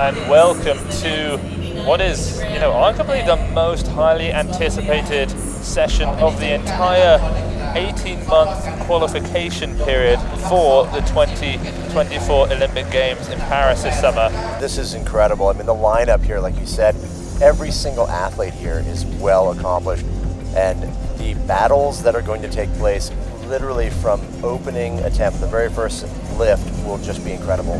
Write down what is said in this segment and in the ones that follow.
and welcome to what is, arguably the most highly anticipated session of the entire 18-month qualification period for the 2024 Olympic Games in Paris this summer. This is incredible. I mean, the lineup here, like you said, every single athlete here is well accomplished, and the battles that are going to take place literally from opening attempt, the very first lift, will just be incredible.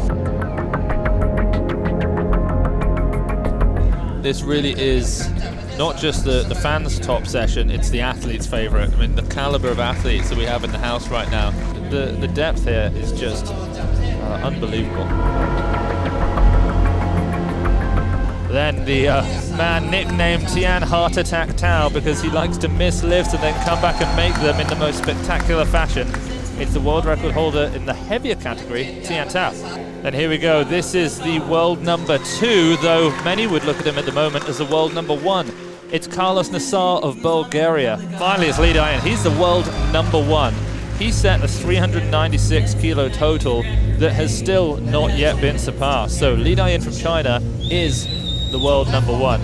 This really is not just the fans' top session, it's the athletes' favorite. I mean, the caliber of athletes that we have in the house right now, the depth here is just unbelievable. Then the man nicknamed Tian Heart Attack Tao because he likes to miss lifts and then come back and make them in the most spectacular fashion. It's the world record holder in the heavier category, Tian Tao. And here we go, this is the world number 2, though many would look at him at the moment as the world number 1. It's Karlos Nasar of Bulgaria. Finally, it's Dayin. He's the world number 1. He set a 396 kilo total that has still not yet been surpassed. So Dayin from China is the world number 1.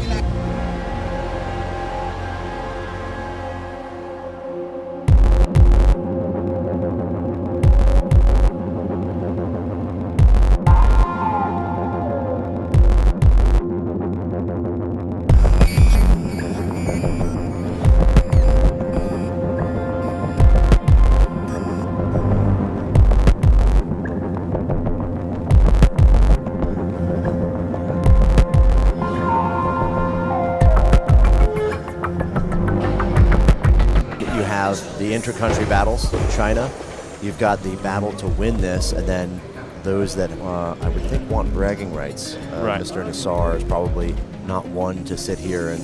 The inter-country battles in China, you've got the battle to win this, and then those that I would think want bragging rights. Right. Mr. Nasar is probably not one to sit here and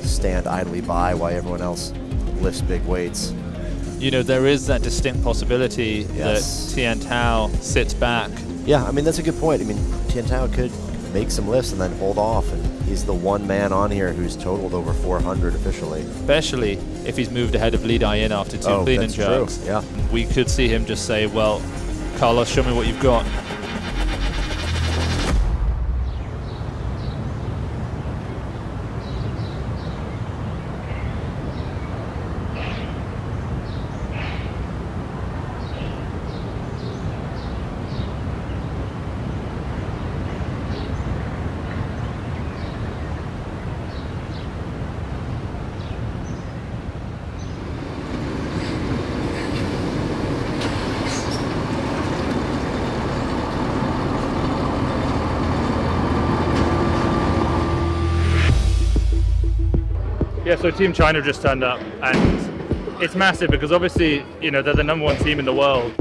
stand idly by while everyone else lifts big weights. There is that distinct possibility that Tian Tao sits back. Yeah, I mean, that's a good point. I mean, Tian Tao could make some lifts and then hold off, and he's the one man on here who's totaled over 400 officially. Especially if he's moved ahead of Dayin after 2 clean and jerks. True. Yeah. We could see him just say, well, Karlos, show me what you've got. Yeah, so Team China just turned up, and it's massive because obviously, they're the number 1 team in the world.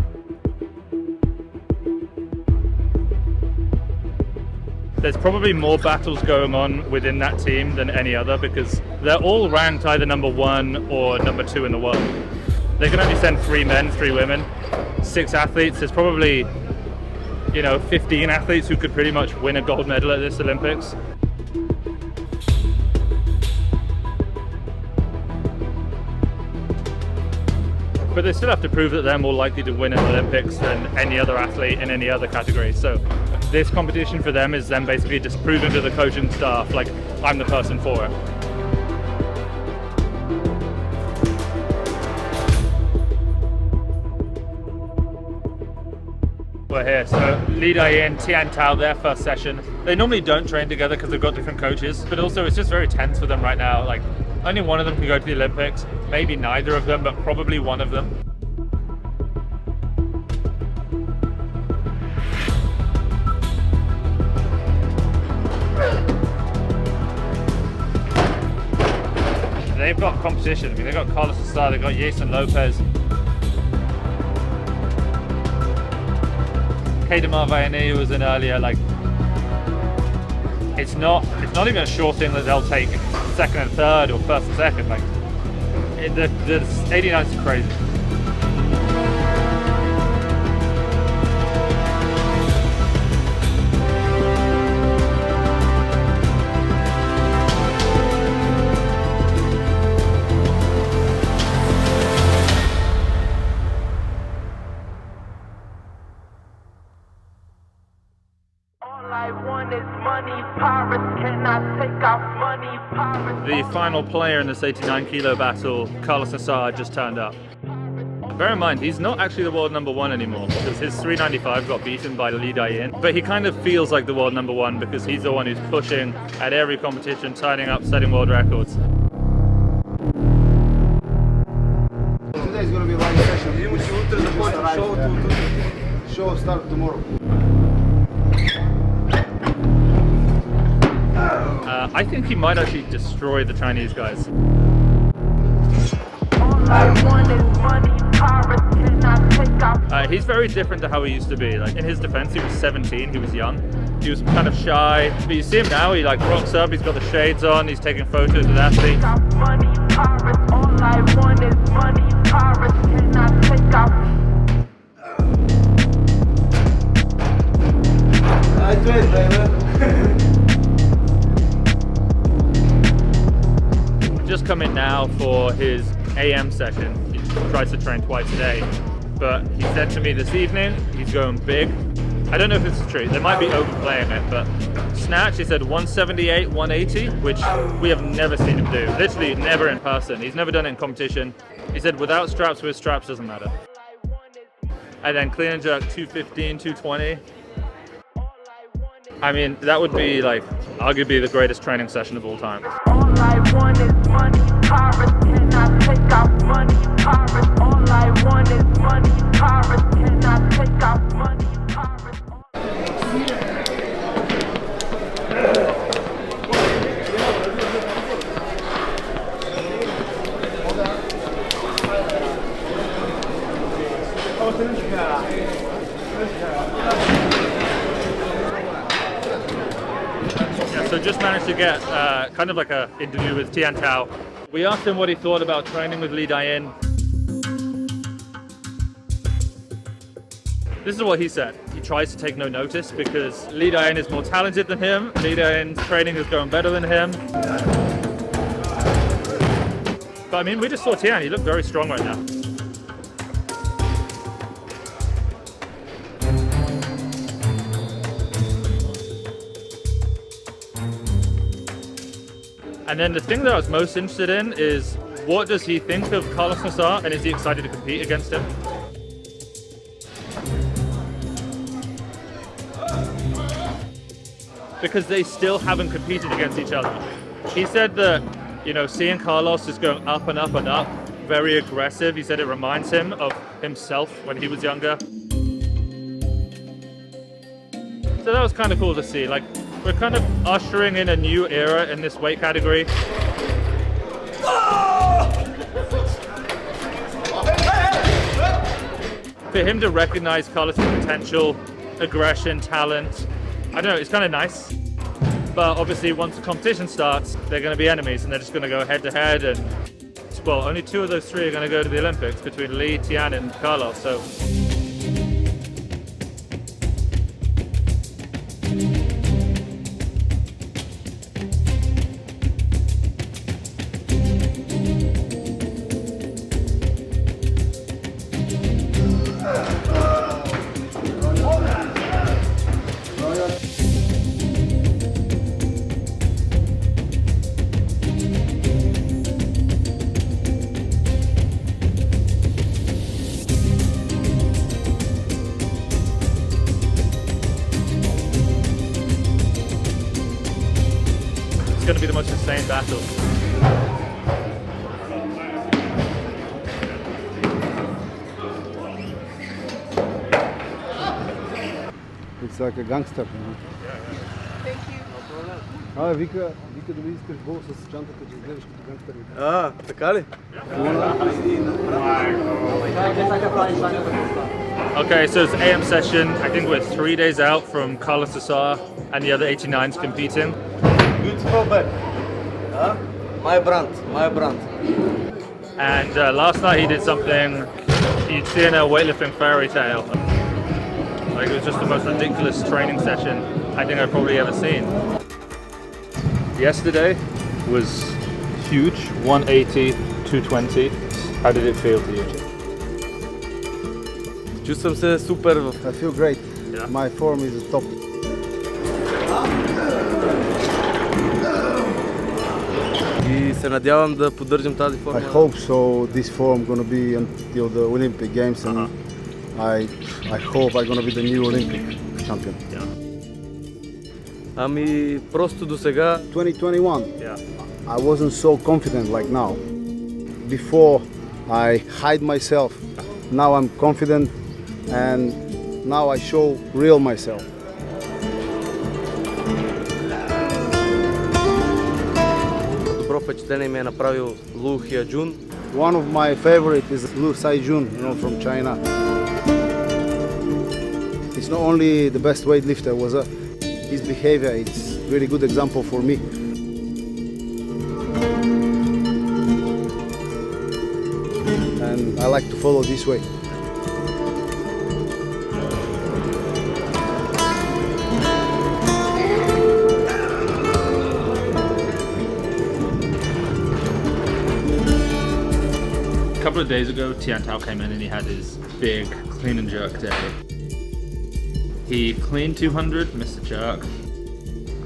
There's probably more battles going on within that team than any other because they're all ranked either number 1 or number 2 in the world. They can only send 3 men, 3 women, 6 athletes. There's probably, 15 athletes who could pretty much win a gold medal at this Olympics. But they still have to prove that they're more likely to win an Olympics than any other athlete in any other category. So this competition for them is them basically just proving to the coaching staff, like, I'm the person for it. We're here, so Dayin, Tian Tao, their first session. They normally don't train together because they've got different coaches, but also it's just very tense for them right now. Like, only one of them can go to the Olympics, maybe neither of them, but probably one of them. They've got competition. I mean, they've got Karlos Nasar, they've got Jason Lopez. Kademar Vayani, who was in earlier, like, it's not even a sure thing that they'll take second and third or first and second. Like, the 89 is crazy. All I want is money. the final player in this 89 kilo battle, Karlos Nasar, just turned up. Bear in mind, he's not actually the world number one anymore because his 395 got beaten by Dayin. But he kind of feels like the world number one because he's the one who's pushing at every competition, turning up, setting world records. Today is going to be live session. Show start tomorrow. I think he might actually destroy the Chinese guys. He's very different to how he used to be. Like in his defense, he was 17, he was young. He was kind of shy, but you see him now, he like rocks up, he's got the shades on, he's taking photos with athletes. I do it, baby. Just come in now for his AM session. He tries to train twice a day, but he said to me this evening he's going big. I don't know if this is true, they might be overplaying it, but Snatch, he said 178, 180, which we have never seen him do. Literally never in person. He's never done it in competition. He said without straps, with straps, doesn't matter. And then clean and jerk 215, 220. I mean, that would be like arguably the greatest training session of all time. All I want is money, Paris, can I take out money, Paris? All I want is money, Paris, can I take out money, Paris? So just managed to get kind of like an interview with Tian. We asked him what he thought about training with Dayin. This is what he said. He tries to take no notice because Dayin is more talented than him. Dayin's training is going better than him. But I mean, we just saw Tian. He looked very strong right now. And then the thing that I was most interested in is what does he think of Karlos Nasar and is he excited to compete against him? Because they still haven't competed against each other. He said that, you know, seeing Karlos just going up and up and up, very aggressive. He said it reminds him of himself when he was younger. So that was kind of cool to see. Like, we're kind of ushering in a new era in this weight category. For him to recognize Karlos' potential, aggression, talent, I don't know, it's kind of nice. But obviously once the competition starts, they're going to be enemies and they're just going to go head to head. And well, only two of those three are going to go to the Olympics between Lee, Tian and Karlos. So. It's going to be the most insane battle. It's like a gangster, you know? Thank you. Вика да ми искаш бол с чантата, че изглеждаш като гангстер. Така ли? Okay, so it's AM session. I think we're 3 days out from Karlos Nasar and the other 89s competing. Beautiful back. My brand, my brand. And last night he did something you'd see in a weightlifting fairy tale. Like, it was just the most ridiculous training session I think I've probably ever seen. Yesterday was huge, 180, 220. How did it feel to you? Чувствам се супер. I feel great. Yeah. My form is top. и се надявам да поддържам тази форма. I hope so. This form gonna be until the Olympic Games, and I hope I'm gonna be the new Olympic champion. Ами просто до сега 2021. Yeah. I wasn't so confident like now. Before I hide myself. Now I'm confident, and now I show real myself. добро впечатление ми е направил Лу Хиаджун. One of my favorite is Lu Saijun, from China. It's not only the best weightlifter, his behavior, it's really good example for me. And I like to follow this way. A couple of days ago, Tian came in and he had his big clean and jerk day. He cleaned 200, missed the jerk.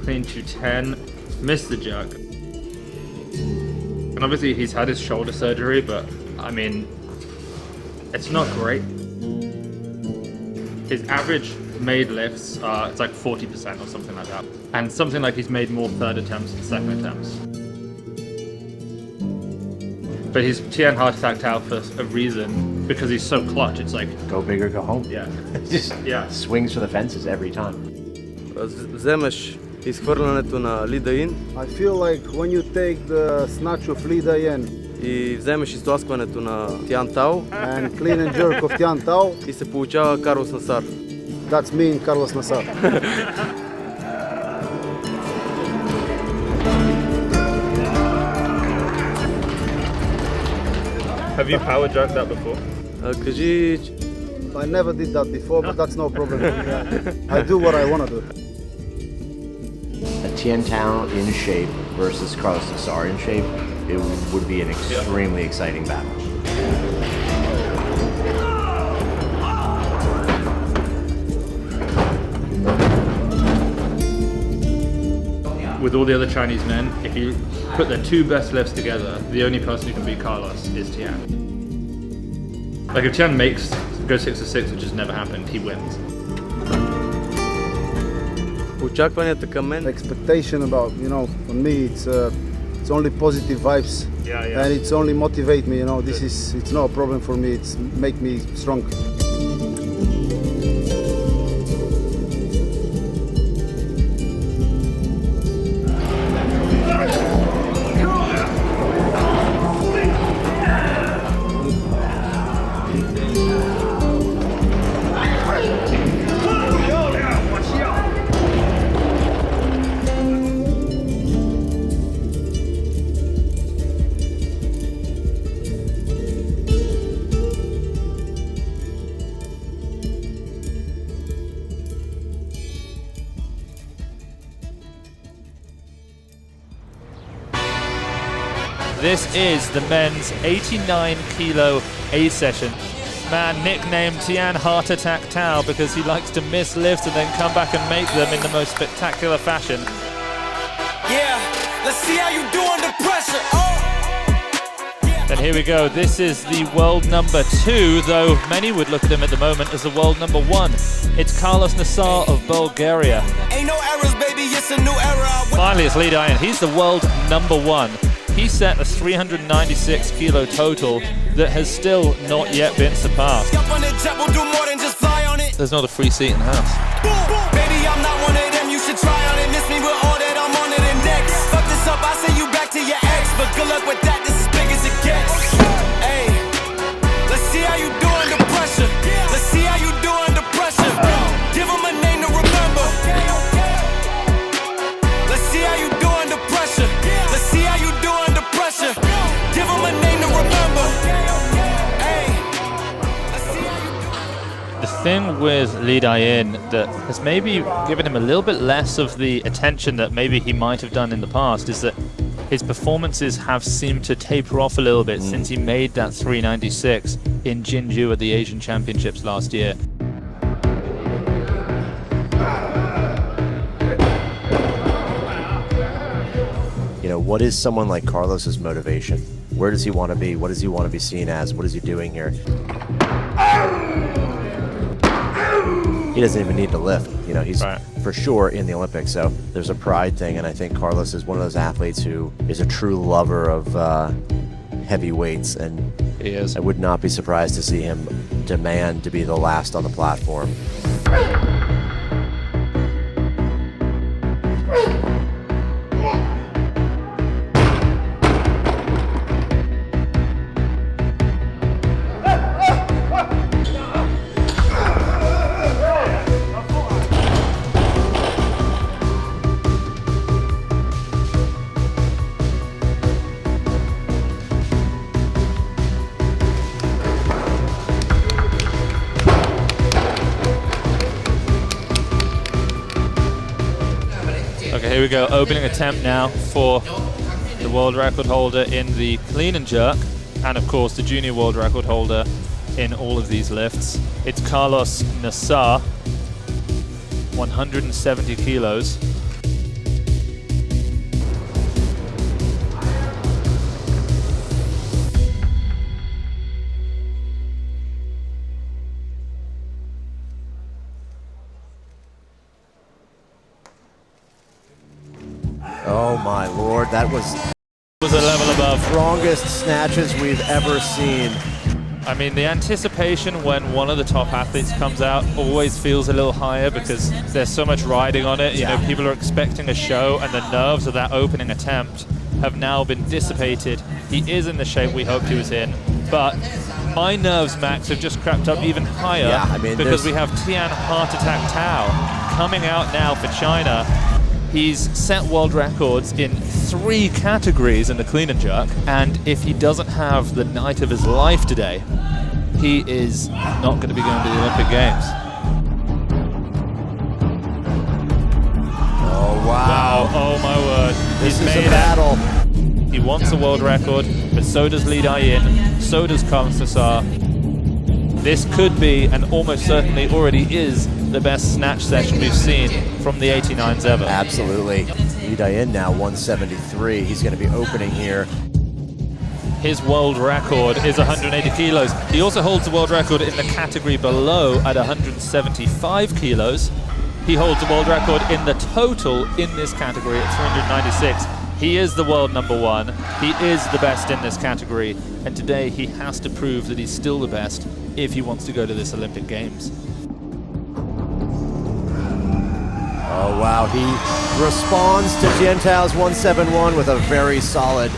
Cleaned 210, missed the jerk. And obviously he's had his shoulder surgery, but I mean, it's not great. His average made lifts are, it's like 40% or something like that. And something like he's made more third attempts than second attempts. But he's Tian heart attacked out for a reason, because he's so clutch. It's like, Go big or go home. yeah, Just yeah. swings for the fences every time. Вземеш изхвърлянето на Dayin I feel like when you take the snatch of Dayin и вземеш изтласкването на Tian Tao and clean and jerk of Tian Tao, и се получава Karlos Nasar. that's me and Karlos Nasar. Have you power jerked that before? Кажи, I never did that before, but that's no problem for me. I do what I want to do. A Tian in shape versus Karlos Nasar in shape, it would be an extremely exciting battle. With all the other Chinese men, if you put their two best lifts together, the only person who can beat Karlos is Tian. Like if Tian goes 6 to 6, which has never happened, he wins. очакванията към мен Expectation about, for me, it's only positive vibes. Yeah. And it's only motivate me, it's not a problem for me, it's make me strong. This is the men's 89 kilo A session. Man nicknamed Tian Heart Attack Tao because he likes to miss lifts and then come back and make them in the most spectacular fashion. Yeah, let's see how you do under pressure. And here we go. This is the world number 2, though many would look at him at the moment as the world number 1. It's Karlos Nasar of Bulgaria. Ain't no errors, baby, it's a new era. Finally, it's Dayin. He's the world number 1. He set a 396 kilo total that has still not yet been surpassed. Jump on the jet, we'll do more than just fly on it. There's not a free seat in the house. Baby, I'm not one of them, you should try on it. Miss me with all that, I'm on it and next. Fuck this up, I send you back to your ex. But good luck with that, this is big as it gets. Hey, let's see how you do under pressure. Let's see how you do under pressure. Give him a name to remember. Let's see how you do under pressure. Let's see how you do under pressure. Give him a name to remember. Hey, let's see how you do. The thing with Dayin that has maybe given him a little bit less of the attention that maybe he might have done in the past is that his performances have seemed to taper off a little bit since he made that 396 in Jinju at the Asian Championships last year. What is someone like Karlos's motivation? Where does he want to be? What does he want to be seen as? What is he doing here? He doesn't even need to lift. You know, he's for sure in the Olympics, so there's a pride thing, and I think Karlos is one of those athletes who is a true lover of heavy weights, and He is. I would not be surprised to see him demand to be the last on the platform. Okay, here we go. Opening attempt now for the world record holder in the clean and jerk, and of course the junior world record holder in all of these lifts. It's Karlos Nasar, 170 kilos. Oh my lord, that was A level above. strongest snatches we've ever seen. I mean, the anticipation when one of the top athletes comes out always feels a little higher because there's so much riding on it. You know, people are expecting a show, and the nerves of that opening attempt have now been dissipated. He is in the shape we hoped he was in, but my nerves, Max, have just crept up even higher. Yeah, I mean, because we have Tian Heart Attack Tao coming out now for China. He's set world records in 3 categories in the clean and jerk, and if he doesn't have the night of his life today, he is not going to be going to the Olympic Games. Oh wow. Wow, oh my word. This He's is made a battle. He wants a world record, but so does Dayin, so does Karlos Nasar. This could be, and almost certainly already is, the best snatch session we've seen from the 89s ever. Absolutely. Dayin now 173. He's going to be opening here. His world record is 180 kilos. He also holds the world record in the category below at 175 kilos. He holds the world record in the total in this category at 396. He is the world #1. He is the best in this category. And today he has to prove that he's still the best if he wants to go to this Olympic Games. Oh wow, he responds to Tian Tao's 171 with a very solid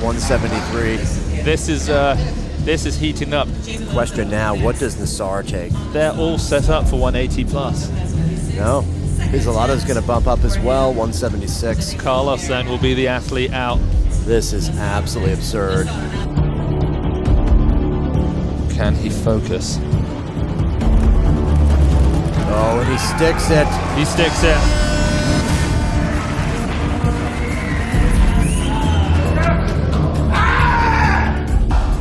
173. This is heating up. Question now, what does Nasar take? They're all set up for 180 plus. No, Pizzolato's going to bump up as well, 176. Karlos then will be the athlete out. This is absolutely absurd. Can he focus? Oh, and he sticks it. He sticks it.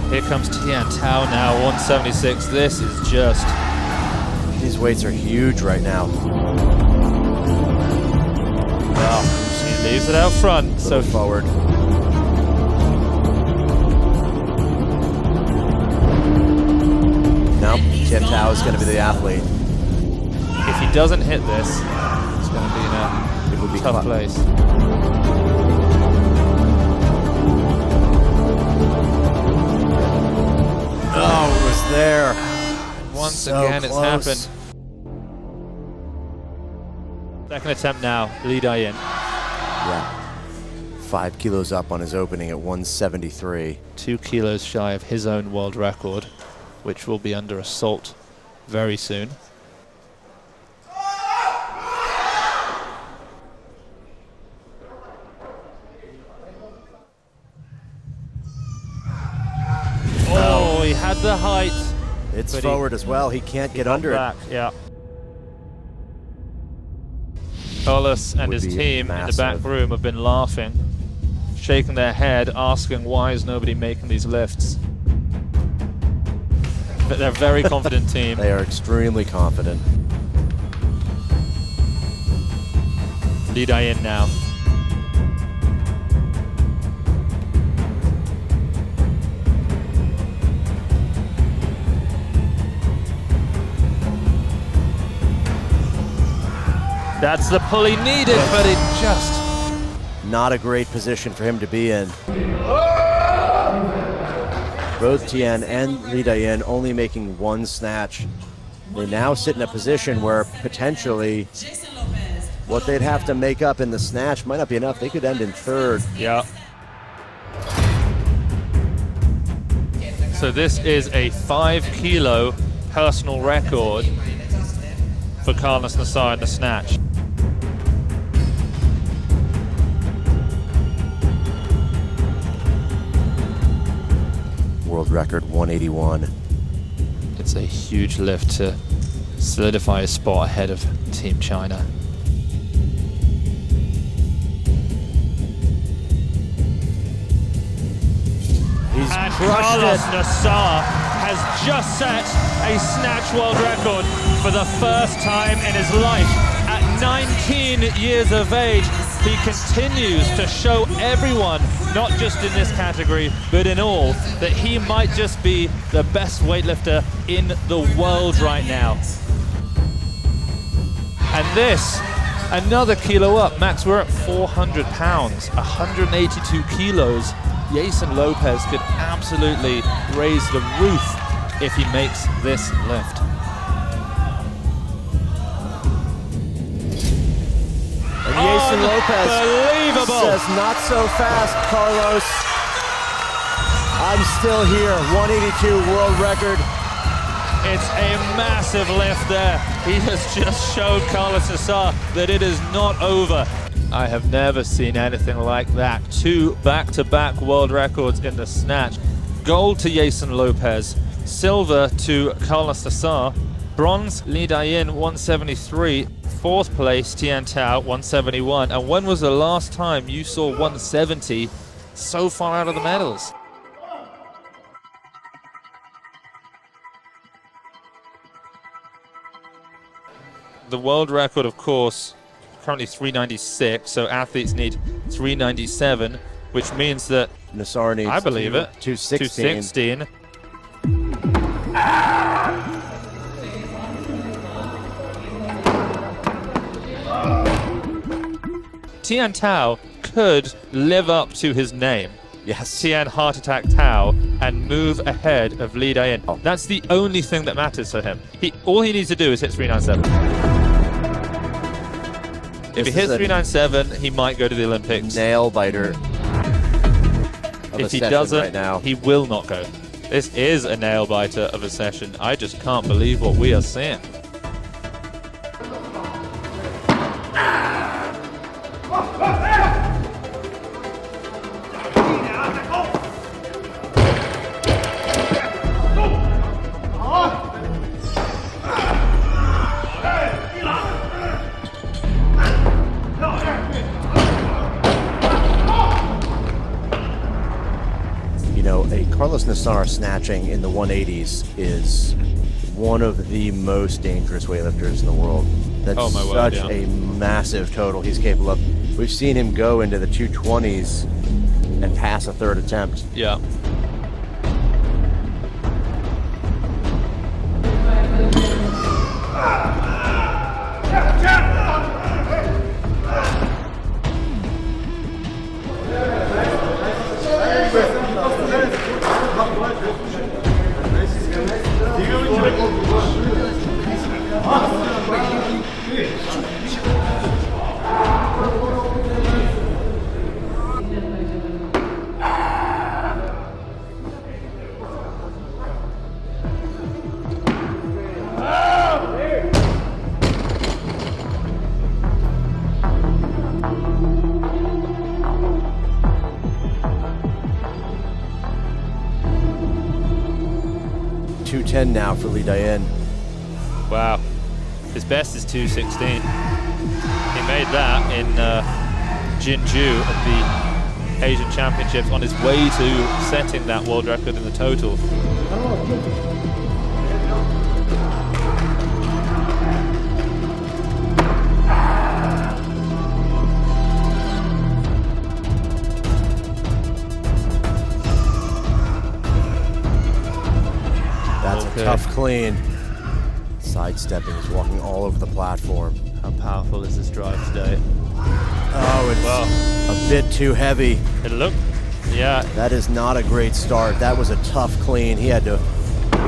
Here comes Tian Tao now, 176. This is just... These weights are huge right now. Wow, she leaves it out front. So forward. No, Tian Tao is going to be the athlete. if he doesn't hit this, it's going to be in a tough place. Oh, it was there. Once So again, it's close. happened. Second attempt now, Dayin. Yeah. 5 kilos up on his opening at 173. 2 kilos shy of his own world record, which will be under assault very soon. Oh, he had the height. It's But forward as well. He can't get under back, it. yeah. Karlos and Would his be team in the massive. back room have been laughing, shaking their head, asking why is nobody making these lifts. But they're a very confident team. They are extremely confident. Dayin now. That's the pull he needed, but it just... Not a great position for him to be in. Both Tian and Dayin only making one snatch. They now sit in a position where potentially what they'd have to make up in the snatch might not be enough. They could end in third. Yeah. So this is a 5-kilo personal record for Karlos Nasar in the snatch. World record 181. It's a huge lift to solidify a spot ahead of Team China. And Karlos Nasar has just set a snatch world record for the first time in his life. At 19 years of age, he continues to show everyone, not just in this category, but in all, that he might just be the best weightlifter in the world right now. And this, another kilo up. Max, we're at 400 pounds, 182 kilos. Jason Lopez could absolutely raise the roof if he makes this lift. And Jason Lopez Unbelievable. says, not so fast, Karlos. I'm still here, 182 world record. It's a massive lift there. He has just showed Karlos Nasar that it is not over. I have never seen anything like that. 2 back-to-back world records in the snatch. Gold to Jason Lopez, silver to Karlos Nasar, bronze Dayin 173, 4th place Tian Tao 171. And when was the last time you saw 170 so far out of the medals? The world record, of course, currently 396, so athletes need 397, which means that Nasar needs, I believe it, 216. 216. Tian Tao could live up to his name. Yes. Tian Heart Attack Tao, and move ahead of Dayin. That's the only thing that matters for him. All he needs to do is hit 397. If he hits 397, he might go to the Olympics. Nail biter. If he doesn't, right now, he will not go. This is a nail biter of a session. I just can't believe what we are seeing. Karlos Nasar snatching in the 180s is one of the most dangerous weightlifters in the world. That's such a massive total he's capable of. We've seen him go into the 220s and pass a third attempt. Yeah. .210 now for Dayin. Wow. His best is 216. He made that in Jinju at the Asian Championships on his way to setting that world record in the total. That's a tough clean. Sidestepping, he's walking all over the platform. How powerful is this drive today? Oh, it's a bit too heavy. It looked, yeah. That is not a great start. That was a tough clean. He had to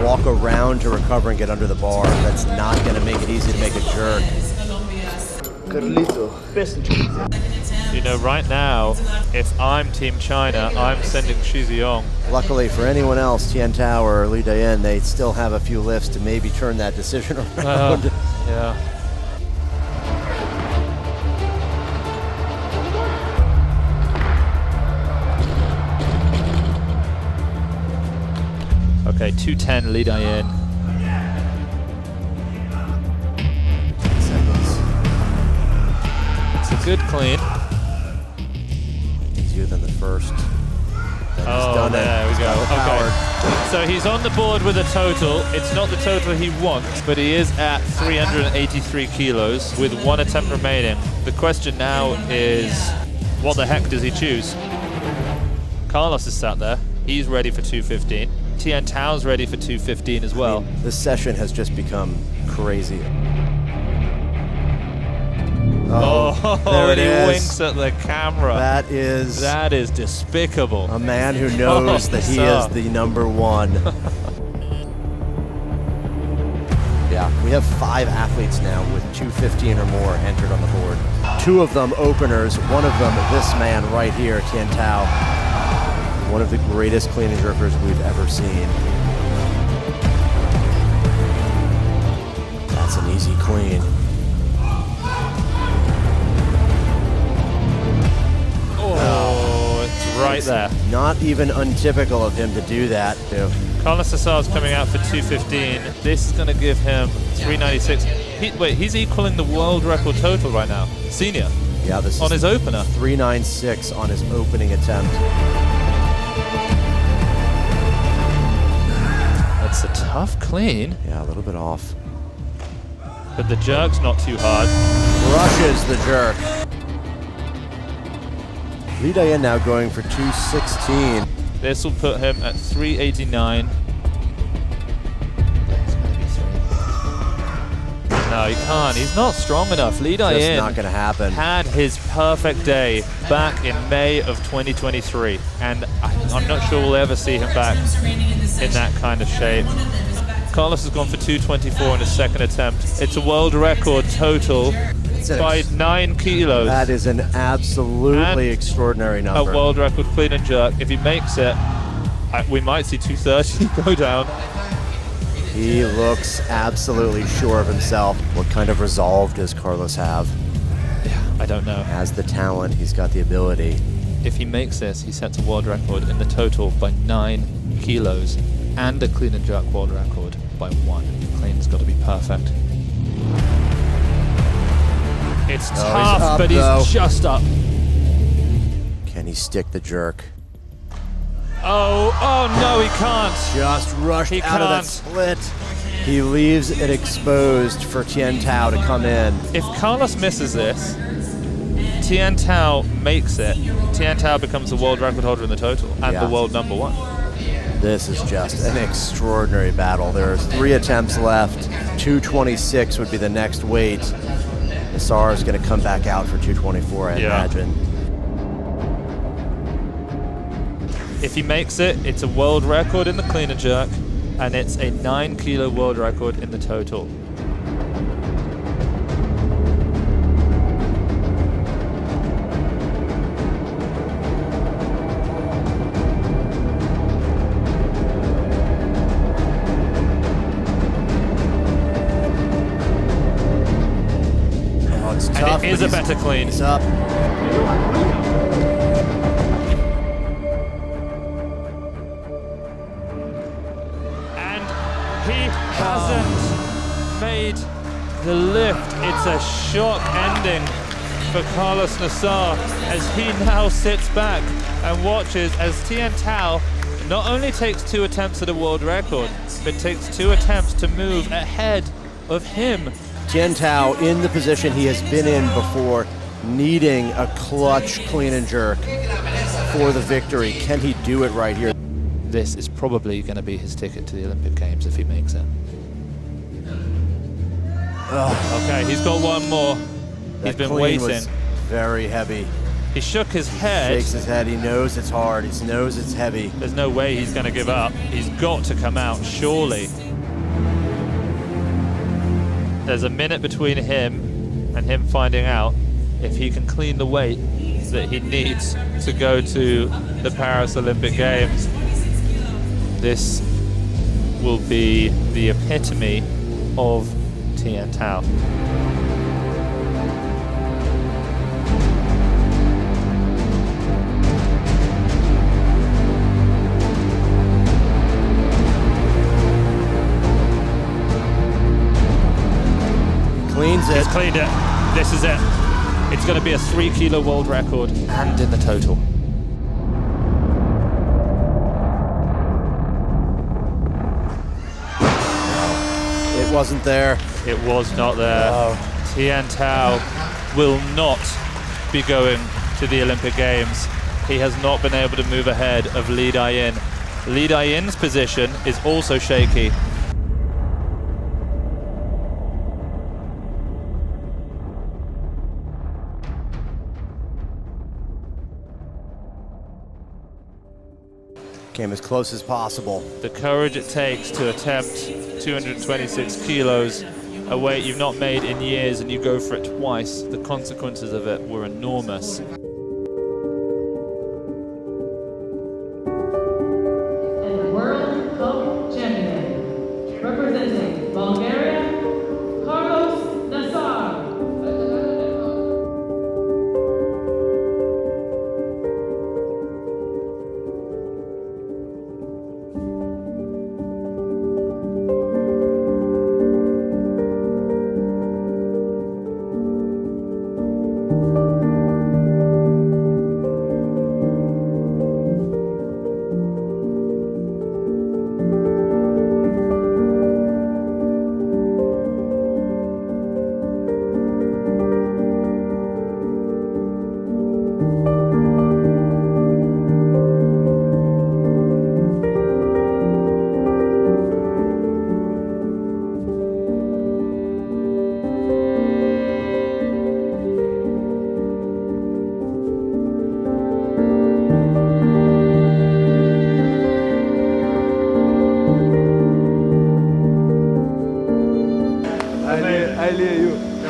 walk around to recover and get under the bar. That's not going to make it easy to make a jerk. Carlito. You know, right now, if I'm Team China, I'm sending Xu Ziyong. Luckily for anyone else, Tian Tao or Li Dayin, they still have a few lifts to maybe turn that decision around. Yeah. Okay, 210 Li Dayin. Seconds. It's a good clean. Easier than the first. Oh, there we go. Okay. So he's on the board with a total. It's not the total he wants, but he is at 383 kilos with 1 attempt remaining. The question now is, what the heck does he choose? Karlos is sat there. He's ready for 215. Tian Tao's ready for 215 as well. This session has just become crazy. There it is. He winks at the camera. That is despicable. a man who knows that he is the number one. Yeah, we have 5 athletes now with 215 or more entered on the board. 2 of them openers, one of them this man right here, Tian Tao. One of the greatest clean and jerkers we've ever seen. That's an easy clean. Oh, it's right there. Not even untypical of him to do that. Karlos Nasar's coming out for 215. This is going to give him 396. He's equaling the world record total right now. Senior. Yeah, this on is his opener. 396 on his opening attempt. It's a tough clean. Yeah, a little bit off. But the jerk's not too hard. Brushes the jerk. Li Dayin now going for 216. This will put him at 389. No, he can't. He's not strong enough. Li Just Dayin not going to happen. had his perfect day back in May of 2023. And I'm not sure we'll ever see him back in that kind of shape. Karlos has gone for 224 in his second attempt. It's a world record total by 9 kilos. That is an absolutely extraordinary number. A world record clean and jerk. If he makes it, we might see 230 go down. He looks absolutely sure of himself. What kind of resolve does Karlos have? I don't know. Has the talent, he's got the ability. If he makes this, he sets a world record in the total by 9 kilos and a clean and jerk world record by 1. The clean's got to be perfect. It's tough, but he's just up. Can he stick the jerk? Oh no, he can't. Just rushed out of that split. He leaves it exposed for Tian Tao to come in. If Karlos misses this, Tian Tao makes it. Tian Tao becomes the world record holder in the total and the world number 1. This is just an extraordinary battle. There are 3 attempts left. 226 would be the next weight. Nasar is going to come back out for 224, I imagine. If he makes it, it's a world record in the clean and jerk, and it's a 9 kilo world record in the total. Oh, it's tough. It is a better clean. He's up. He hasn't made the lift. It's a shock ending for Karlos Nasar as he now sits back and watches as Tian Tao not only takes 2 attempts at a world record, but takes 2 attempts to move ahead of him. Tian Tao in the position he has been in before, needing a clutch clean and jerk for the victory. Can he do it right here? This is probably going to be his ticket to the Olympic Games if he makes it. Okay, he's got one more. He's been clean waiting. was very heavy. He shook his head. Shakes his head. He knows it's hard. He knows it's heavy. There's no way he's going to give up. He's got to come out, surely. There's a minute between him and him finding out if he can clean the weight that he needs to go to the Paris Olympic Games. This will be the epitome of Tian Tao. Cleans it. He's cleaned it. This is it. It's going to be a 3 kilo world record and in the total. It wasn't there. It was not there. Oh. Tian Tao will not be going to the Olympic Games. He has not been able to move ahead of Li Dayin. Li Dayin's position is also shaky. Came as close as possible. The courage it takes to attempt 226 kilos, a weight you've not made in years, and you go for it twice. The consequences of it were enormous. And the World Cup champion, representing Bulgaria, Karlos Nasar.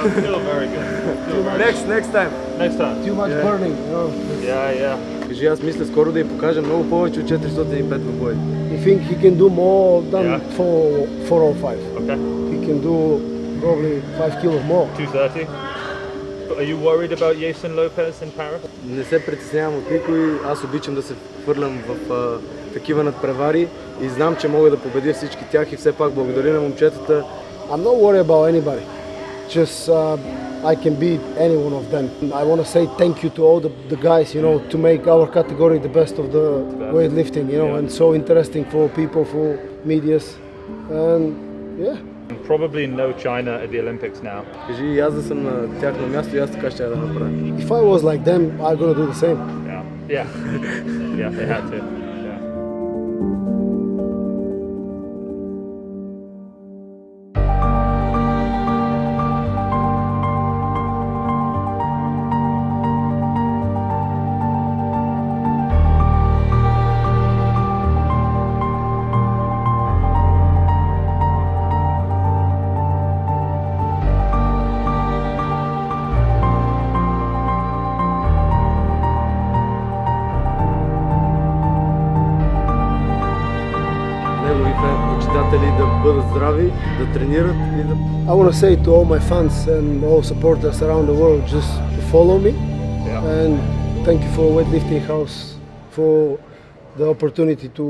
Still very good. Next time. Next time. Too much burning, you know. Yeah. Кажи, аз мисля скоро да й покажа много повече от 405 в бой. I think he can do more than Yeah. 405. Okay. He can do probably 5 kilos more. 230. Are you worried about Jason Lopez in Paris? Не се притеснявам от никой, аз обичам да се хвърлям в такива надпревари и знам, че мога да победя всички тях и все пак благодаря на момчетата. I'm not worried about anybody. Just I can beat any one of them. I want to say thank you to all the guys, you know, to make our category the best of the weightlifting, you know, and so interesting for people, for medias, and yeah. Probably no China at the Olympics now. Кажи, и аз да съм на тяхно място и аз така ще да направя. If I was like them, I'm gonna do the same. Yeah. Yeah, they had to. Yeah. Да бъдат здрави, да тренират и да... I want to say to all my fans and all supporters around the world, just to follow me. And thank you for Weightlifting House for the opportunity to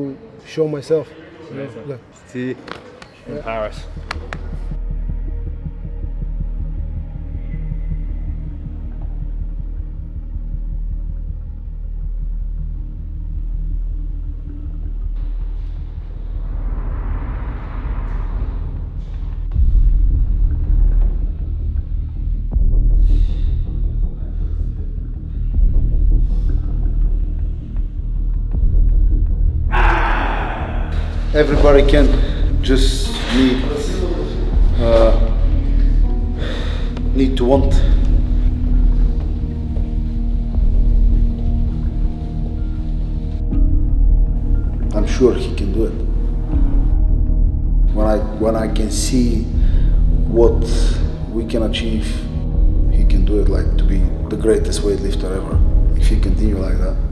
show myself. Yeah. See in Paris. Everybody can just need need to want. I'm sure he can do it. When I can see what we can achieve, he can do it, like to be the greatest weightlifter ever if he continue like that.